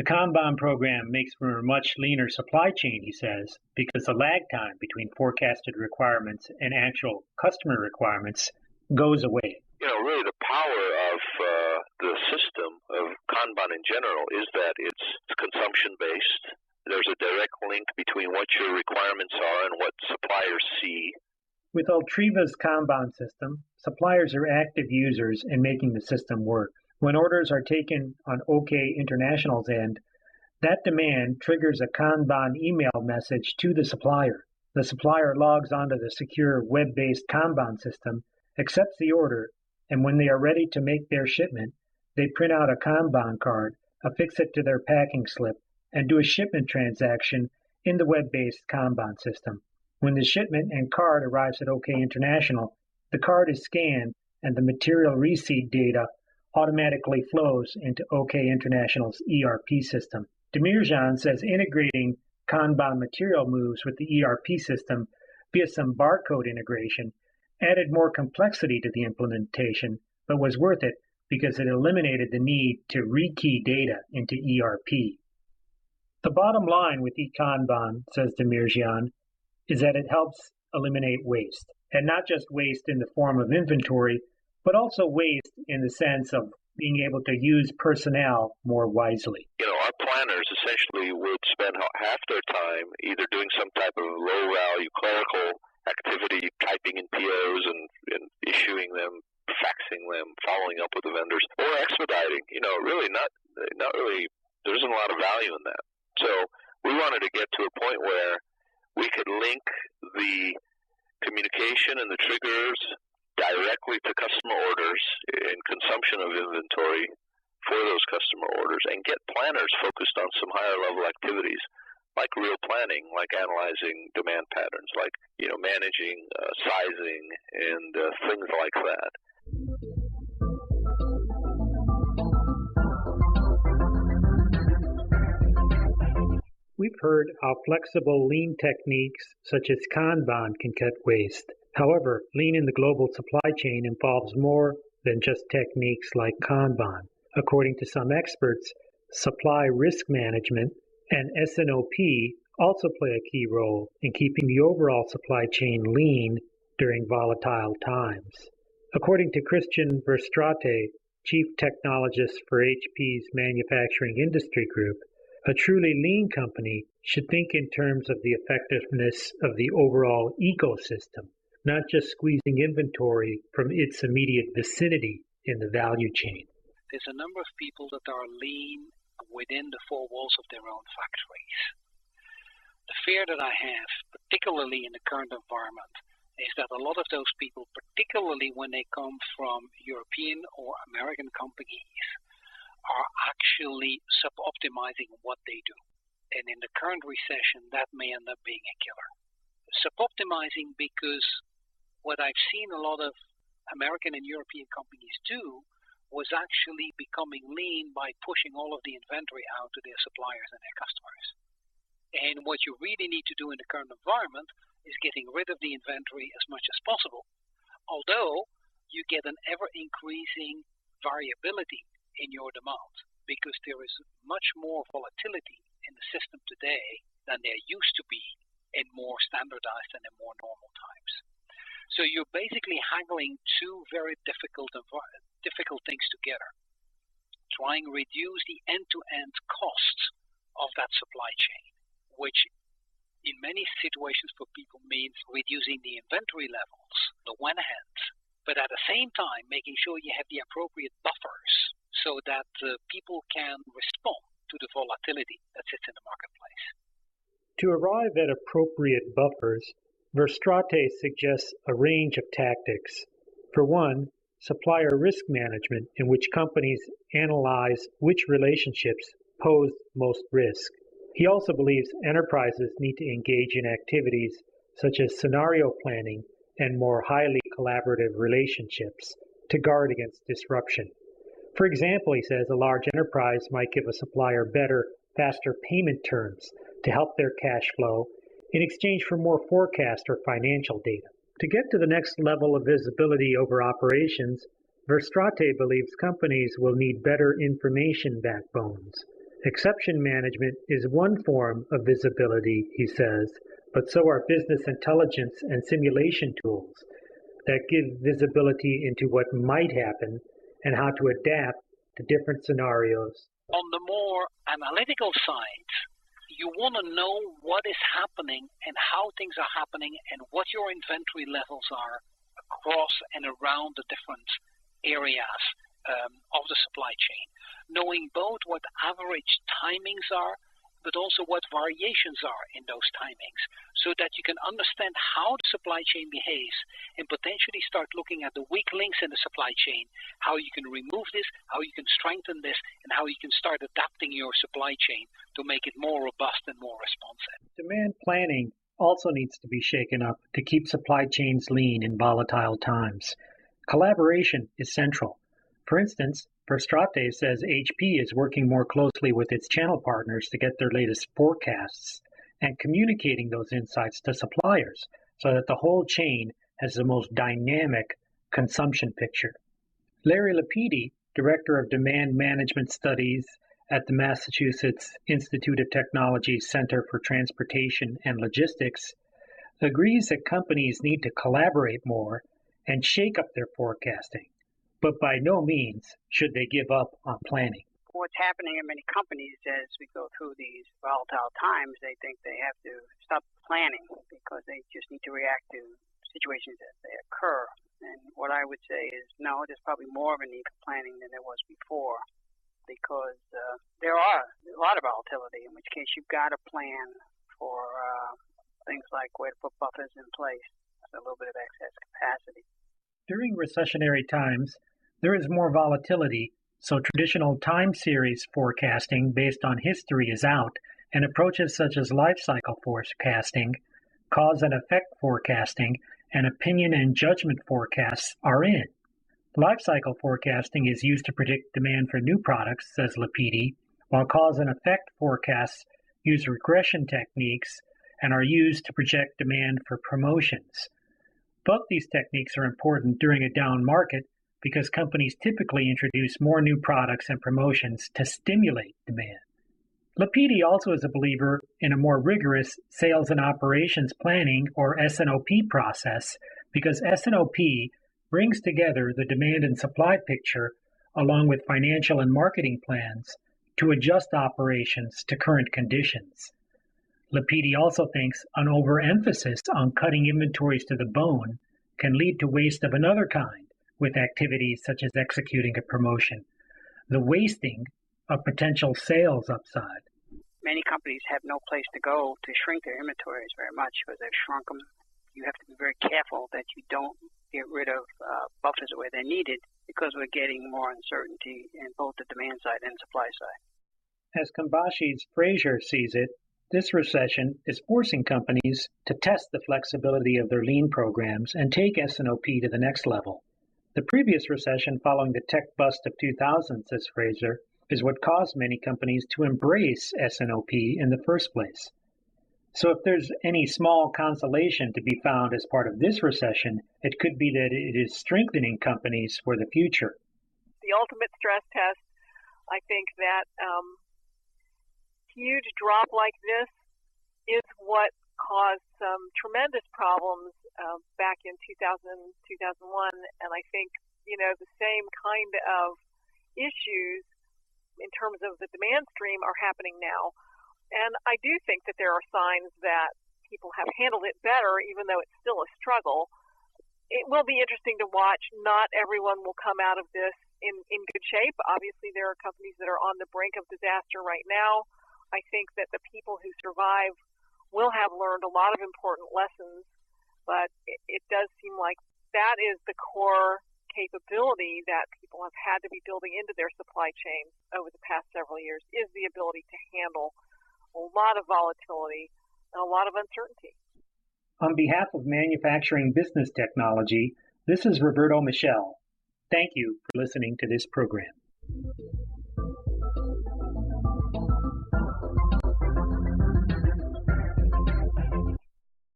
The Kanban program makes for a much leaner supply chain, he says, because the lag time between forecasted requirements and actual customer requirements goes away. Really the power of the system of Kanban in general is that it's consumption-based. There's a direct link between what your requirements are and what suppliers see. With Ultriva's Kanban system, suppliers are active users in making the system work. When orders are taken on OK International's end, that demand triggers a Kanban email message to the supplier. The supplier logs onto the secure web-based Kanban system, accepts the order, and when they are ready to make their shipment, they print out a Kanban card, affix it to their packing slip, and do a shipment transaction in the web-based Kanban system. When the shipment and card arrives at OK International, the card is scanned and the material receipt data automatically flows into OK International's ERP system. Demirjian says integrating Kanban material moves with the ERP system via some barcode integration added more complexity to the implementation, but was worth it because it eliminated the need to rekey data into ERP. The bottom line with eKanban, says Demirjian, is that it helps eliminate waste, and not just waste in the form of inventory, but also waste in the sense of being able to use personnel more wisely. Our planners essentially would spend half their time either doing some type of low-value clerical activity, typing in POs and issuing them, faxing them, following up with the vendors, or expediting. Really not really, there isn't a lot of value in that. So we wanted to get to a point where we could link the communication and the triggers directly to customer orders and consumption of inventory for those customer orders and get planners focused on some higher level activities like real planning, like analyzing demand patterns, like managing sizing and things like that. We've heard how flexible lean techniques such as Kanban can cut waste. However, lean in the global supply chain involves more than just techniques like Kanban. According to some experts, supply risk management and S&OP also play a key role in keeping the overall supply chain lean during volatile times. According to Christian Verstraete, Chief Technologist for HP's Manufacturing Industry Group, a truly lean company should think in terms of the effectiveness of the overall ecosystem, not just squeezing inventory from its immediate vicinity in the value chain. There's a number of people that are lean within the four walls of their own factories. The fear that I have, particularly in the current environment, is that a lot of those people, particularly when they come from European or American companies, are actually sub-optimizing what they do. And in the current recession, that may end up being a killer. Sub-optimizing because what I've seen a lot of American and European companies do was actually becoming lean by pushing all of the inventory out to their suppliers and their customers. And what you really need to do in the current environment is getting rid of the inventory as much as possible. Although you get an ever-increasing variability in your demand because there is much more volatility in the system today than there used to be in more standardized and in more normal times. So you're basically haggling two very difficult things together. Try and reduce the end-to-end costs of that supply chain, which in many situations for people means reducing the inventory levels on the one hand, but at the same time making sure you have the appropriate buffers so that people can respond to the volatility that sits in the marketplace. To arrive at appropriate buffers, Verstraete suggests a range of tactics. For one, supplier risk management, in which companies analyze which relationships pose most risk. He also believes enterprises need to engage in activities such as scenario planning and more highly collaborative relationships to guard against disruption. For example, he says a large enterprise might give a supplier better, faster payment terms to help their cash flow in exchange for more forecast or financial data. To get to the next level of visibility over operations, Verstraete believes companies will need better information backbones. Exception management is one form of visibility, he says, but so are business intelligence and simulation tools that give visibility into what might happen and how to adapt to different scenarios. On the more analytical side, you want to know what is happening and how things are happening and what your inventory levels are across and around the different areas of the supply chain. Knowing both what average timings are, but also what variations are in those timings, so that you can understand how the supply chain behaves and potentially start looking at the weak links in the supply chain, how you can remove this, how you can strengthen this, and how you can start adapting your supply chain to make it more robust and more responsive. Demand planning also needs to be shaken up to keep supply chains lean in volatile times. Collaboration is central. For instance, Verstrate says HP is working more closely with its channel partners to get their latest forecasts and communicating those insights to suppliers so that the whole chain has the most dynamic consumption picture. Larry Lapidi, Director of Demand Management Studies at the Massachusetts Institute of Technology's Center for Transportation and Logistics, agrees that companies need to collaborate more and shake up their forecasting, but by no means should they give up on planning. What's happening in many companies as we go through these volatile times, they think they have to stop planning because they just need to react to situations as they occur. And what I would say is, no, there's probably more of a need for planning than there was before, because there are a lot of volatility, in which case you've got a plan for things like where to put buffers in place, a little bit of excess capacity. During recessionary times, there is more volatility, so traditional time series forecasting based on history is out, and approaches such as life cycle forecasting, cause and effect forecasting, and opinion and judgment forecasts are in. Life cycle forecasting is used to predict demand for new products, says Lapidi, while cause and effect forecasts use regression techniques and are used to project demand for promotions. Both these techniques are important during a down market because companies typically introduce more new products and promotions to stimulate demand. Lapidi also is a believer in a more rigorous sales and operations planning, or S&OP process, because S&OP brings together the demand and supply picture along with financial and marketing plans to adjust operations to current conditions. Lapidi also thinks an overemphasis on cutting inventories to the bone can lead to waste of another kind with activities such as executing a promotion, the wasting of potential sales upside. Many companies have no place to go to shrink their inventories very much because they've shrunk them. You have to be very careful that you don't get rid of buffers where they're needed, because we're getting more uncertainty in both the demand side and supply side. As Kambashi's Fraser sees it, this recession is forcing companies to test the flexibility of their lean programs and take S&OP to the next level. The previous recession following the tech bust of 2000, says Fraser, is what caused many companies to embrace S&OP in the first place. So if there's any small consolation to be found as part of this recession, it could be that it is strengthening companies for the future. The ultimate stress test, I think that huge drop like this is what caused some tremendous problems back in 2000, 2001. And I think, the same kind of issues in terms of the demand stream are happening now. And I do think that there are signs that people have handled it better, even though it's still a struggle. It will be interesting to watch. Not everyone will come out of this in good shape. Obviously, there are companies that are on the brink of disaster right now. I think that the people who survive will have learned a lot of important lessons, but it does seem like that is the core capability that people have had to be building into their supply chain over the past several years, is the ability to handle a lot of volatility and a lot of uncertainty. On behalf of Manufacturing Business Technology, this is Roberto Michel. Thank you for listening to this program.